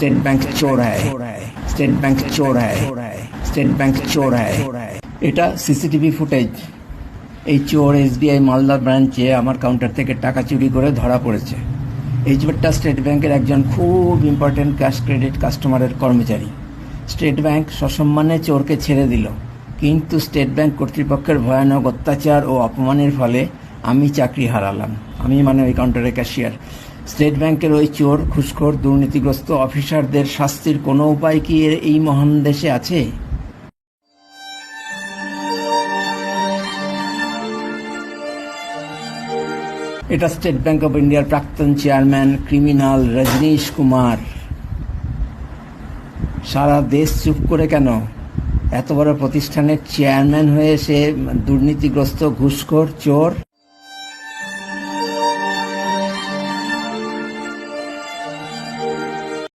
State bank चोर है, state bank चोर है, स्टेट बैंक चोर है। এটা সিসিটিভি ফুটেজ। এই চোর এসবিআই মালদা ব্রাঞ্চে আমার কাউন্টার থেকে টাকা চুরি করে ধরা পড়েছে। এই চোরটা স্টেট ব্যাংকের একজন খুব ইম্পর্টেন্ট ক্যাশ ক্রেডিট কাস্টমারের কর্মচারী। স্টেট ব্যাংক সসম্মানে চোরকে ছেড়ে দিল, কিন্তু স্টেট ব্যাংক কর্তৃপক্ষের ভয়ানক অত্যাচার ও অপমানের ফলে আমি চাকরি হারালাম। আমি মানে ওই কাউন্টারের ক্যাশিয়ার। স্টেট ব্যাংকের ওই চোর, ঘুষখোর, দুর্নীতিগ্রস্ত অফিসারদের শাস্তির কোনো উপায় কি এই মহান দেশে আছে? এটা স্টেট ব্যাংক অফ ইন্ডিয়ার প্রাক্তন চেয়ারম্যান ক্রিমিনাল রজনীশ কুমার। সারা দেশ চুপ করে কেন? এত বড় প্রতিষ্ঠানের চেয়ারম্যান হয়ে সে দুর্নীতিগ্রস্ত, ঘুষখোর, চোর।